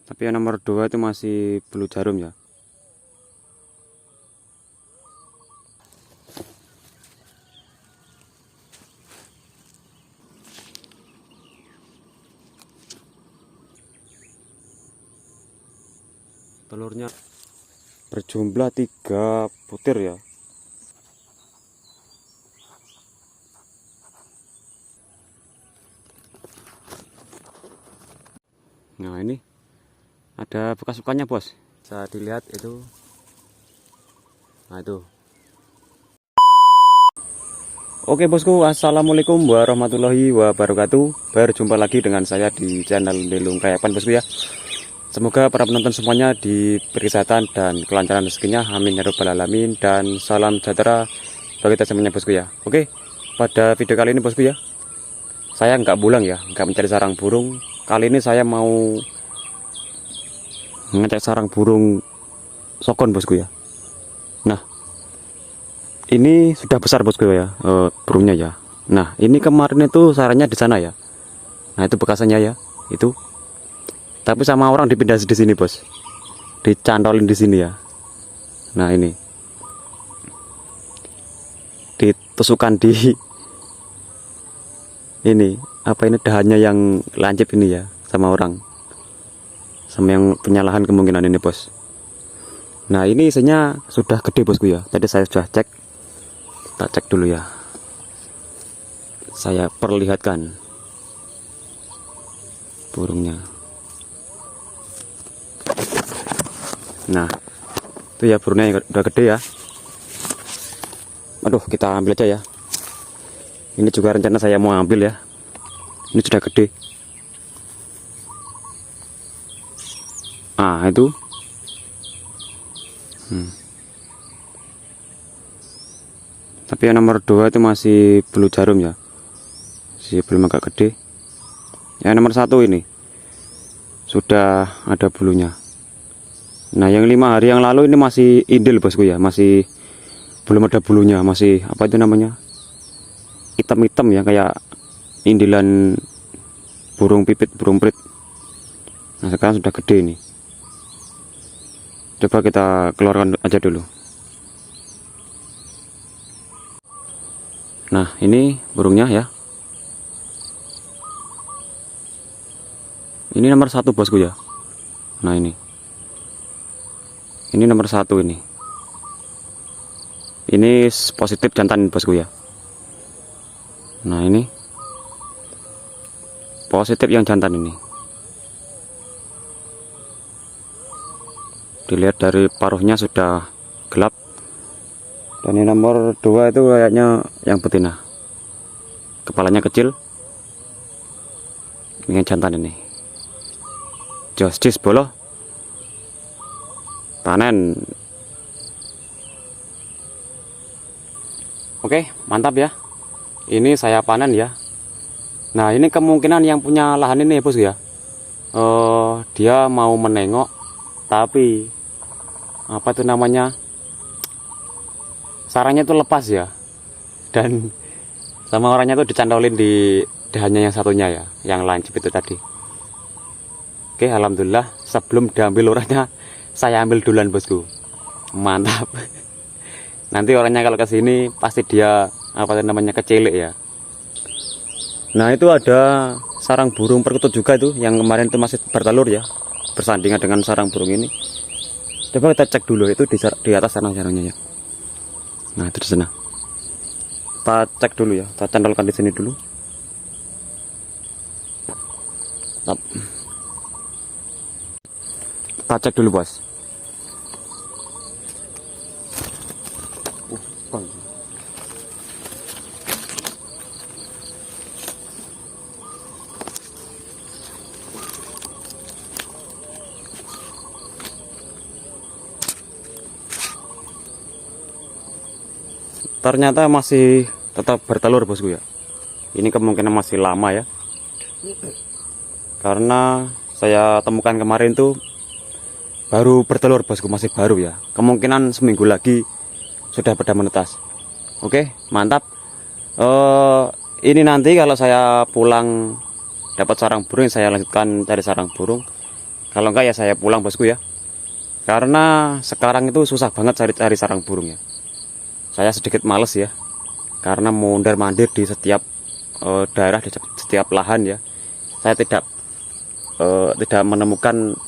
Tapi yang nomor 2 itu masih bulu jarum ya. Telurnya berjumlah 3 butir ya. Nah, ini ada bekas lukanya, bos. Bisa dilihat itu. Nah, itu. Oke bosku, assalamualaikum warahmatullahi wabarakatuh. Berjumpa lagi dengan saya di channel Delung Kayapan bosku ya. Semoga para penonton semuanya diberi kesehatan dan kelancaran rezekinya, amin ya rabbal alamin. Dan salam sejahtera bagi kita semuanya bosku ya. Oke, pada video kali ini bosku ya, saya nggak pulang ya, nggak mencari sarang burung. Kali ini saya mau ngecek sarang burung sokon bosku ya. Nah, ini sudah besar bosku ya, burungnya ya. Nah, ini kemarin itu sarangnya di sana ya. Nah, itu bekasannya ya, itu. Tapi sama orang dipindah di sini bos, dicantolin di sini ya. Nah, ini ditusukkan di ini apa ini dahannya yang lancip ini ya, sama orang, sama yang punya lahan kemungkinan ini bos. Nah, ini isinya sudah gede bosku ya. Tadi saya sudah cek, tak cek dulu ya, saya perlihatkan burungnya. Nah, itu ya burungnya yang udah gede ya. Aduh, kita ambil aja ya. Ini juga rencana saya mau ambil ya. Ini sudah gede. Ah, itu. Tapi yang nomor 2 itu masih bulu jarum ya. Masih belum agak gede. Yang nomor 1 ini sudah ada bulunya. Nah, yang 5 hari yang lalu ini masih indil bosku ya, masih belum ada bulunya, masih apa itu namanya, hitam-hitam ya, kayak indilan burung pipit, burung perit. Nah, sekarang sudah gede ini. Coba kita keluarkan aja dulu. Nah, ini burungnya ya. Ini nomor 1 bosku ya. Nah, ini nomor 1 ini. Ini positif jantan bosku ya. Nah, ini positif yang jantan ini. Dilihat dari paruhnya sudah gelap. Dan ini nomor 2 itu kayaknya yang betina. Kepalanya kecil. Ini yang jantan ini. Jostis bolo. Panen. Oke, mantap ya. Ini saya panen ya. Nah, ini kemungkinan yang punya lahan ini ya bos ya. Dia mau menengok, tapi apa itu namanya, sarangnya itu lepas ya. Dan sama orangnya tuh dicantolin di dahannya yang satunya ya, yang lancip itu tadi. Oke, alhamdulillah sebelum diambil orangnya, saya ambil duluan bosku. Mantap. Nanti orangnya kalau ke sini pasti dia apa namanya kecilik ya. Nah, itu ada sarang burung perkutut juga itu yang kemarin itu masih bertelur ya, bersandingan dengan sarang burung ini. Coba kita cek dulu itu di atas sana sarangnya ya. Nah, itu di sana. Kita cek dulu ya, kita cantolkan di sini dulu. Kita cek dulu bos. Ternyata masih tetap bertelur bosku ya. Ini kemungkinan masih lama ya, karena saya temukan kemarin tuh baru bertelur bosku, masih baru ya. Kemungkinan seminggu lagi sudah pada menetas. Oke, mantap. Ini nanti kalau saya pulang dapat sarang burung, saya lanjutkan cari sarang burung. Kalau enggak ya saya pulang bosku ya. Karena sekarang itu susah banget cari sarang burung ya. Saya sedikit males ya. Karena mondar-mandir di setiap daerah, di setiap lahan ya. Saya tidak menemukan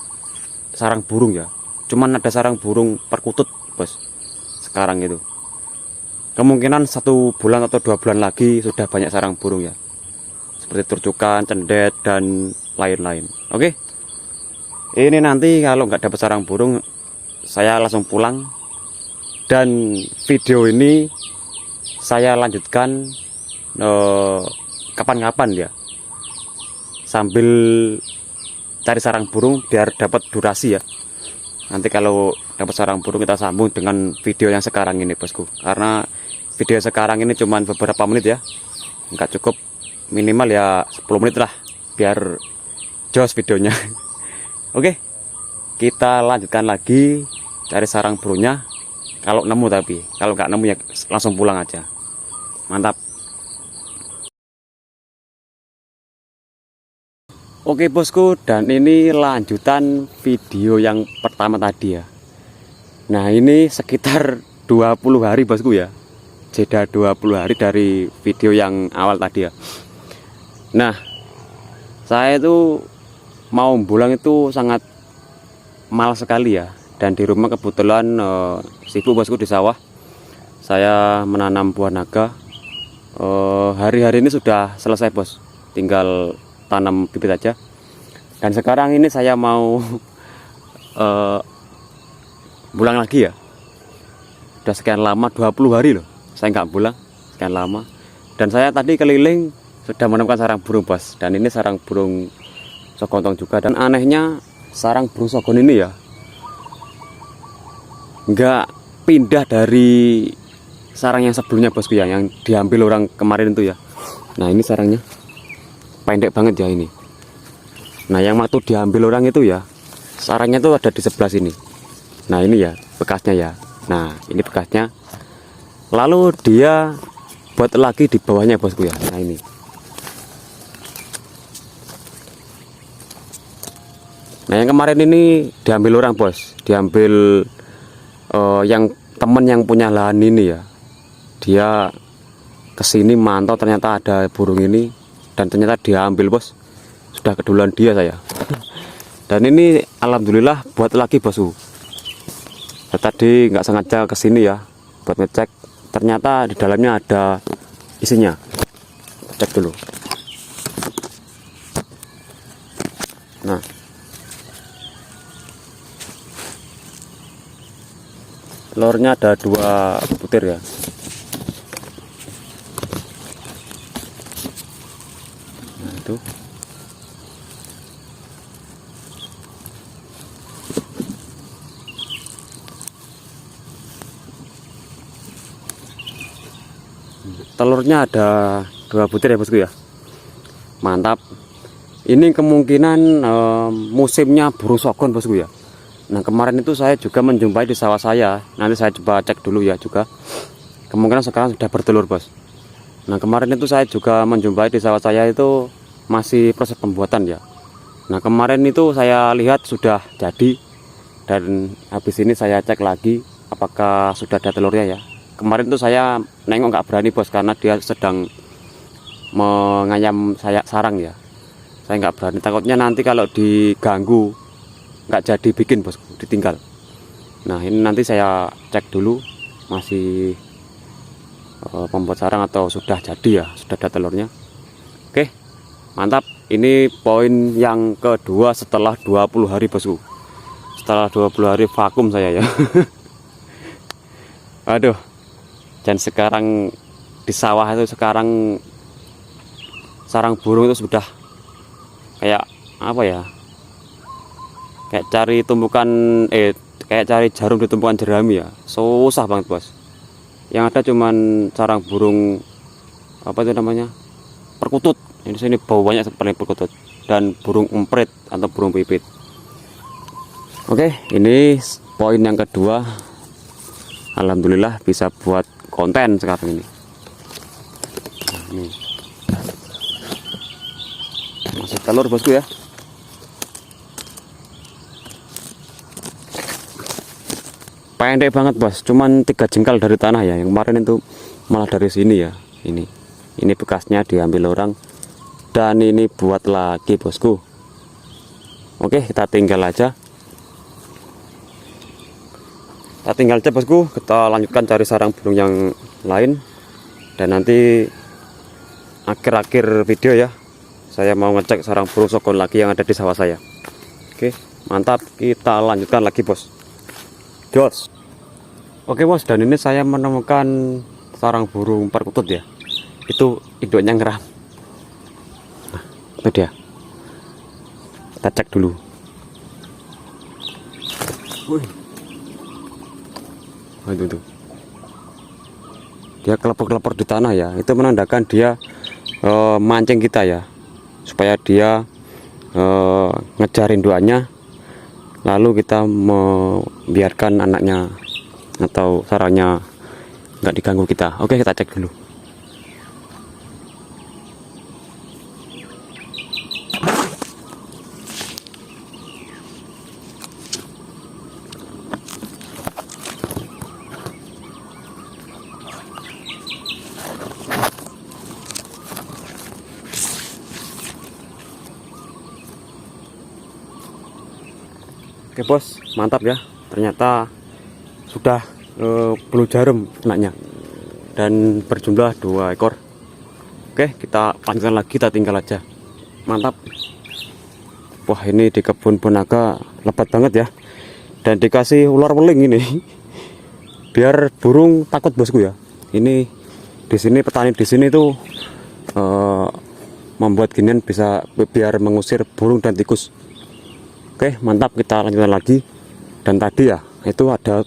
sarang burung ya. Cuman ada sarang burung perkutut bos. Sekarang itu. Kemungkinan 1 bulan atau 2 bulan lagi sudah banyak sarang burung ya. Seperti turcukan, cendet, dan lain-lain. Oke. Ini nanti kalau nggak dapat sarang burung, saya langsung pulang. Dan video ini saya lanjutkan kapan-kapan ya, sambil cari sarang burung biar dapat durasi ya. Nanti kalau dapat sarang burung kita sambung dengan video yang sekarang ini bosku. Karena video sekarang ini cuma beberapa menit ya, nggak cukup, minimal ya 10 menit lah biar jos videonya. Oke, kita lanjutkan lagi cari sarang burungnya. Kalau nemu, tapi kalau nggak nemu ya langsung pulang aja. Mantap. Oke bosku, dan ini lanjutan video yang pertama tadi ya. Nah ini sekitar 20 hari bosku ya. Jeda 20 hari dari video yang awal tadi ya. Nah saya itu mau pulang itu sangat malas sekali ya. Dan di rumah kebetulan sibuk bosku di sawah. Saya menanam buah naga. Hari-hari ini sudah selesai bos, tinggal tanam bibit aja. Dan sekarang ini saya mau pulang lagi ya. Udah sekian lama, 20 hari loh saya nggak pulang, sekian lama. Dan saya tadi keliling sudah menemukan sarang burung bos. Dan ini sarang burung sogontong juga. Dan anehnya sarang burung sogon ini ya nggak pindah dari sarang yang sebelumnya bosku ya, yang diambil orang kemarin itu ya. Nah ini sarangnya pendek banget ya ini. Nah yang waktu diambil orang itu ya, sarangnya tuh ada di sebelah sini. Nah ini ya bekasnya ya. Nah ini bekasnya. Lalu dia buat lagi di bawahnya bosku ya. Nah ini. Nah yang kemarin ini diambil orang bos, diambil yang temen yang punya lahan ini ya. Dia kesini mantau, ternyata ada burung ini, dan ternyata diambil bos. Sudah keduluan dia saya. Dan ini alhamdulillah buat lagi bosku. Tadi nggak sengaja kesini ya buat ngecek, ternyata di dalamnya ada isinya. Cek dulu. Nah telurnya ada 2 butir ya. Nah itu telurnya ada 2 butir ya bosku ya. Mantap. Ini kemungkinan musimnya burung sogon bosku ya. Nah kemarin itu saya juga menjumpai di sawah saya. Nanti saya coba cek dulu ya juga. Kemungkinan sekarang sudah bertelur bos. Nah kemarin itu saya juga menjumpai di sawah saya itu masih proses pembuatan ya. Nah kemarin itu saya lihat sudah jadi. Dan habis ini saya cek lagi apakah sudah ada telurnya ya. Kemarin itu saya nengok nggak berani bos, karena dia sedang menganyam sarang ya. Saya nggak berani, takutnya nanti kalau diganggu nggak jadi bikin bosku, ditinggal. Nah ini nanti saya cek dulu masih pembuat sarang atau sudah jadi ya, sudah ada telurnya. Oke mantap. Ini poin yang kedua setelah 20 hari bosku. Setelah 20 hari vakum saya ya. Aduh. Dan sekarang di sawah itu sekarang sarang burung itu sudah kayak apa ya, kayak cari tumpukan kayak cari jarum di tumpukan jerami ya. Susah banget bos. Yang ada cuman sarang burung apa itu namanya, perkutut. Ini sini bau banyak seperti perkutut, dan burung emprit atau burung pipit. Oke ini poin yang kedua. Alhamdulillah bisa buat konten sekarang ini. Nah, ini masih telur bosku ya. pendek banget bos, cuman 3 jengkal dari tanah ya. Yang kemarin itu malah dari sini ya. Ini bekasnya diambil orang, dan ini buat lagi bosku. Oke, kita tinggal aja. Bosku, kita lanjutkan cari sarang burung yang lain. Dan nanti akhir-akhir video ya, saya mau ngecek sarang burung sokon lagi yang ada di sawah saya. Oke, mantap, kita lanjutkan lagi bos. Jos. Oke bos, dan ini saya menemukan sarang burung perkutut ya. Itu induknya ngeram. Nah, itu dia. Kita cek dulu. Wih. Oh, itu. Dia kelepor-kelepor di tanah ya. Itu menandakan dia mancing kita ya, supaya dia ngejar indukannya, lalu kita membiarkan anaknya atau sarangnya nggak diganggu kita. Oke, kita cek dulu. Oke bos, mantap ya. Ternyata sudah blue jarum anaknya, dan berjumlah 2 ekor. Oke, kita lanjutkan lagi, kita tinggal aja. Mantap. Wah, ini di kebun Bonaga lebat banget ya. Dan dikasih ular weling ini. Biar burung takut bosku ya. Ini di sini petani di sini tuh membuat ginian bisa biar mengusir burung dan tikus. Oke, mantap, kita lanjutkan lagi. Dan tadi ya, itu ada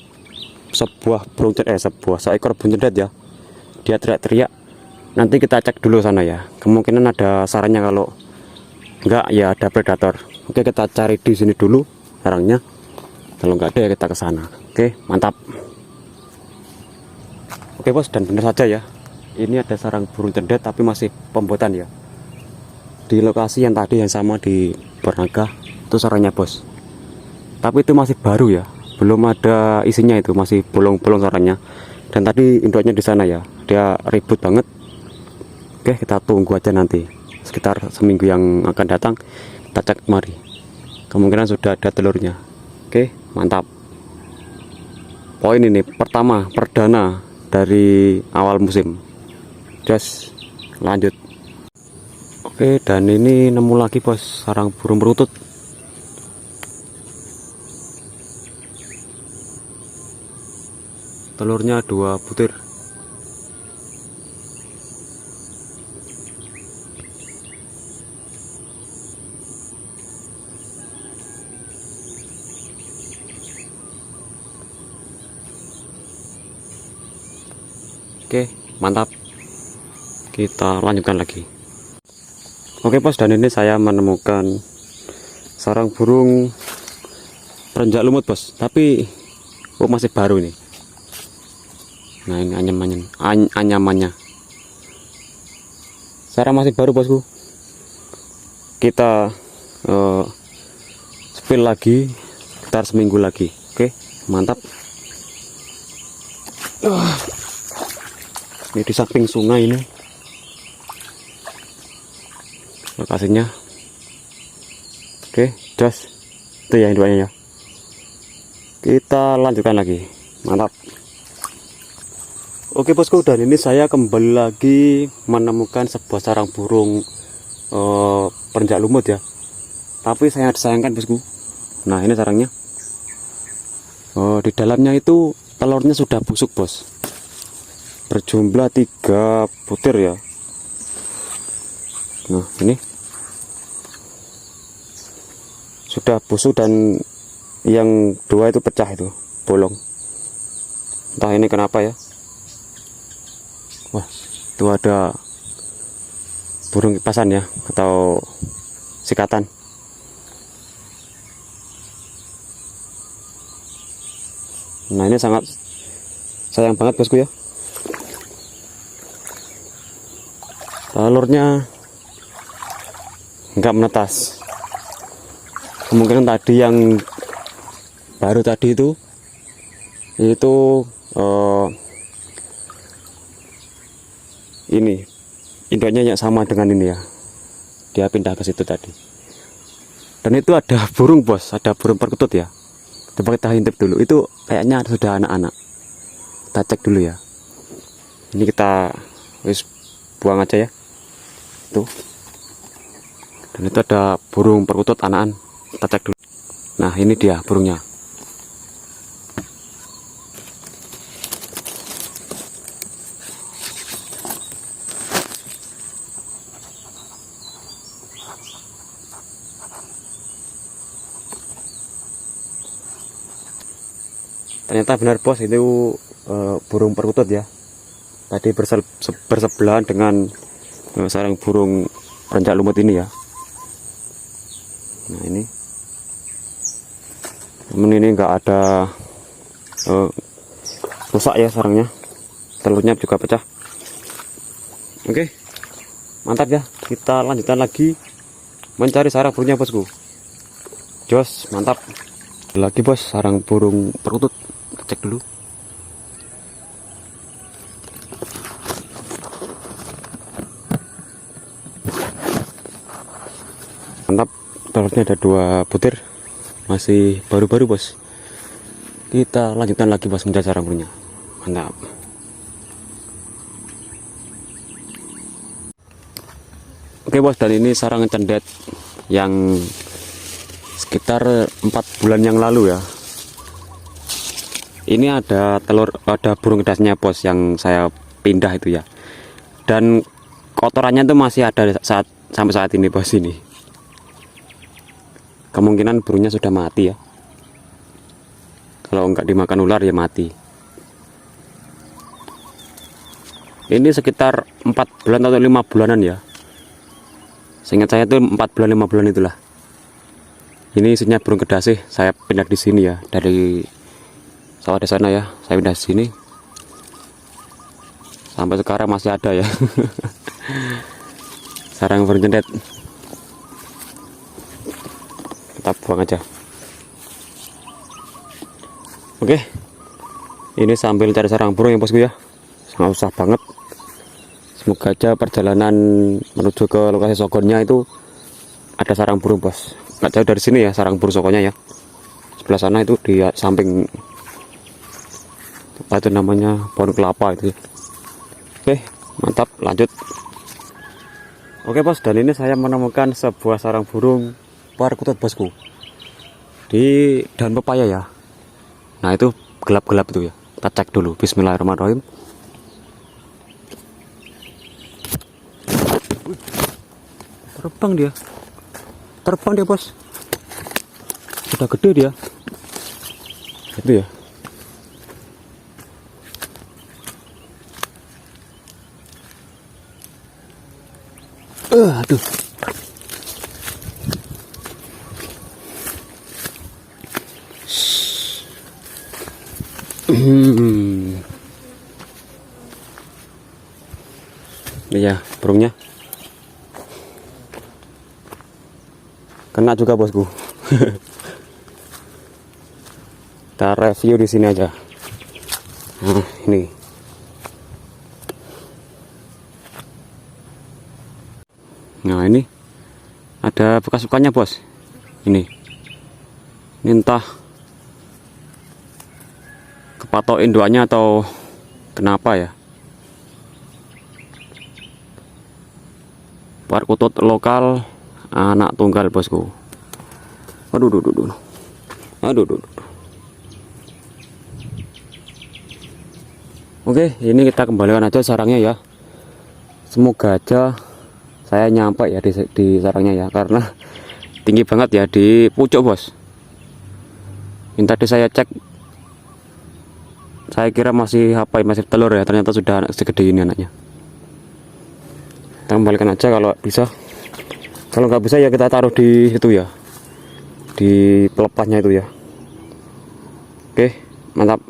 seekor burung cendet ya. Dia teriak-teriak. Nanti kita cek dulu sana ya. Kemungkinan ada sarangnya, kalau enggak ya ada predator. Oke, kita cari di sini dulu sarangnya. Kalau enggak ada ya kita ke sana. Oke, mantap. Oke bos, dan benar saja ya. Ini ada sarang burung cendet tapi masih pembuatan ya. Di lokasi yang tadi yang sama di Bonaga. Itu sarangnya bos, tapi itu masih baru ya, belum ada isinya, itu masih bolong-bolong sarangnya. Dan tadi induknya di sana ya, dia ribut banget. Oke, kita tunggu aja, nanti sekitar seminggu yang akan datang kita cek kemari, kemungkinan sudah ada telurnya. Oke, mantap. Poin ini pertama, perdana dari awal musim. Just lanjut. Oke, dan ini nemu lagi bos, sarang burung perkutut. Telurnya 2 butir. Oke, mantap. Kita lanjutkan lagi. Oke bos, dan ini saya menemukan sarang burung perenjak lumut bos, tapi masih baru ini. Nah, ini anyamannya. Sarang masih baru bosku. Kita spill lagi sekitar seminggu lagi. Oke, mantap. Ini di samping sungai ini lokasinya. Oke, jos. Itu ya indukannya ya. Kita lanjutkan lagi. Mantap. Oke bosku, dan ini saya kembali lagi menemukan sebuah sarang burung perenjak lumut ya. Tapi saya disayangkan bosku. Nah, ini sarangnya. Di dalamnya itu telurnya sudah busuk bos. Berjumlah 3 butir ya. Nah, ini sudah busuk, dan yang 2 itu pecah, itu bolong. Entah ini kenapa ya. Wah, itu ada burung kipasan ya, atau sikatan. Nah, ini sangat sayang banget bosku ya. Telurnya enggak menetas. Kemungkinan tadi yang baru tadi itu Itu ini induknya yang sama dengan ini ya, dia pindah ke situ tadi. Dan itu ada burung bos, ada burung perkutut ya. Coba kita intip dulu, itu kayaknya sudah anak-anak. Kita cek dulu ya. Ini kita wis buang aja ya. Tuh. Dan itu ada burung perkutut anakan. Kita cek dulu. Nah, ini dia burungnya. Ternyata benar bos, itu burung perkutut ya. Tadi bersebelahan dengan sarang burung perencak lumut ini ya. Nah ini, temen ini nggak ada rusak ya sarangnya, telurnya juga pecah. Oke, mantap ya. Kita lanjutkan lagi mencari sarang burungnya bosku. Jos, mantap. Lagi bos, sarang burung perkutut. Kita cek dulu. Mantap, telurnya ada 2 butir, masih baru-baru bos. Kita lanjutkan lagi bos mencari sarang burungnya. Mantap. Oke bos, dan ini sarang cendet yang sekitar 4 bulan yang lalu ya. Ini ada burung kedasnya bos yang saya pindah itu ya. Dan kotorannya tuh masih ada sampai saat ini bos ini. Kemungkinan burungnya sudah mati ya. Kalau nggak dimakan ular ya mati. Ini sekitar 4 bulan atau 5 bulanan ya. Seingat saya tuh 4 bulan 5 bulan itulah. Ini isinya burung kedasih. Saya pindah di sini ya, dari sawah di sana ya. Saya pindah di sini. Sampai sekarang masih ada ya. Sarang burung cendet. Kita buang aja. Oke, ini sambil cari sarang burung ya bosku ya. Sangat susah banget. Semoga aja perjalanan menuju ke lokasi sogonnya itu ada sarang burung bos. Nggak jauh dari sini ya sarang burung sogonnya ya. Sebelah sana itu di samping apa itu namanya, pohon kelapa itu. Oke, mantap, lanjut. Oke bos, dan ini saya menemukan sebuah sarang burung perkutut bosku di daun pepaya ya. Nah itu gelap-gelap itu ya. Kita cek dulu. Bismillahirrahmanirrahim. Terbang dia bos. Sudah gede dia. Itu ya. Aduh. Iya, burungnya kena juga bosku. Kita review di sini aja. Nah, ini. Nah, ini ada bekas lukanya, bos. Ini entah kepatok induannya atau kenapa ya. Perkutut lokal anak tunggal, bosku. Aduh. Oke, ini kita kembalikan aja sarangnya ya. Semoga aja saya nyampe ya di sarangnya ya, karena tinggi banget ya di pucuk bos. Ini tadi saya cek, saya kira masih telur ya, ternyata sudah segede ini anaknya. Kita kembalikan aja kalau bisa. Kalau nggak bisa ya kita taruh di situ ya, di pelepasnya itu ya. Oke, mantap.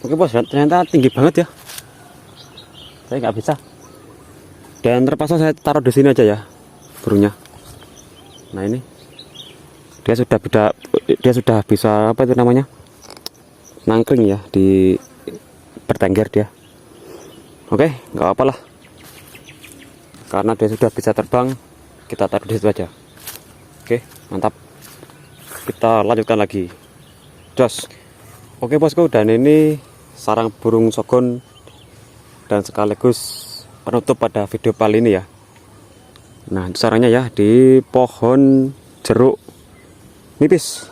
Oke bos, ternyata tinggi banget ya. Saya nggak bisa. Dan terpaksa saya taruh di sini aja ya burungnya. Nah ini dia sudah bisa apa itu namanya, nangkring ya, di bertengger dia. Oke, nggak apalah, karena dia sudah bisa terbang, kita taruh di situ aja. Oke, mantap, kita lanjutkan lagi, jos. Oke bosku, dan ini sarang burung sogon dan sekaligus penutup pada video kali ini ya. Nah, itu sarangnya ya, di pohon jeruk nipis.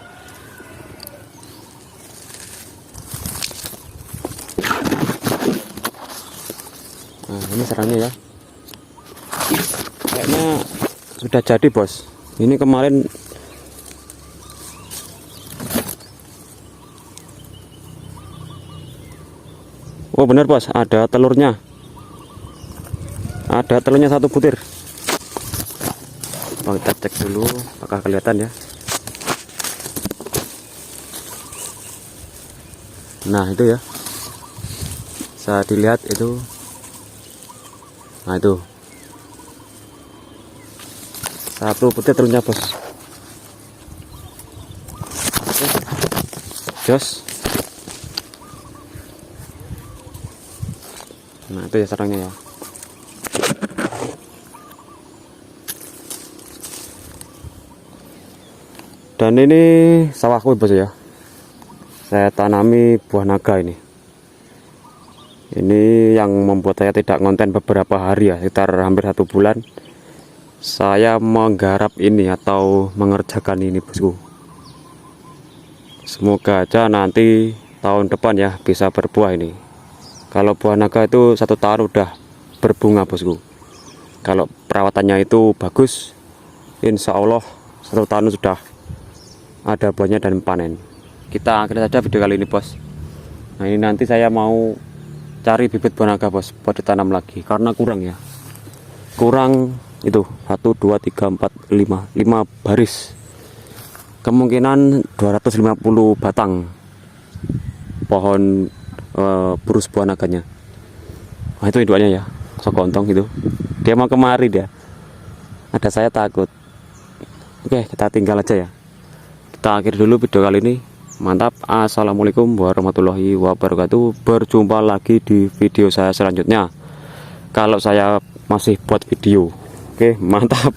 Nah, ini sarangnya ya, kayaknya sudah jadi bos. Ini kemarin oh benar bos, ada telurnya, satu butir. Kita cek dulu apakah kelihatan ya. Nah itu ya, bisa dilihat itu. Nah itu satu butir telurnya bos. Oke, jos. Nah itu ya sarangnya ya. Dan ini sawahku bos ya, saya tanami buah naga ini. Ini yang membuat saya tidak ngonten beberapa hari ya, sekitar hampir 1 bulan. Saya menggarap ini atau mengerjakan ini bosku. Semoga aja nanti tahun depan ya bisa berbuah ini. Kalau buah naga itu 1 tahun udah berbunga bosku. Kalau perawatannya itu bagus, insya Allah 1 tahun sudah ada buahnya dan panen. Kita akhiri saja video kali ini bos. Nah ini nanti saya mau cari bibit buah naga bos, buat ditanam lagi, karena kurang ya, kurang itu 1, 2, 3, 4, 5 baris, kemungkinan 250 batang pohon burus buah naganya. Nah itu induknya ya, sogontong itu, dia mau kemari dia, ada saya takut. Oke, kita tinggal aja ya. Kita akhiri dulu video kali ini. Mantap. Assalamualaikum warahmatullahi wabarakatuh. Berjumpa lagi di video saya selanjutnya, kalau saya masih buat video. Oke, mantap.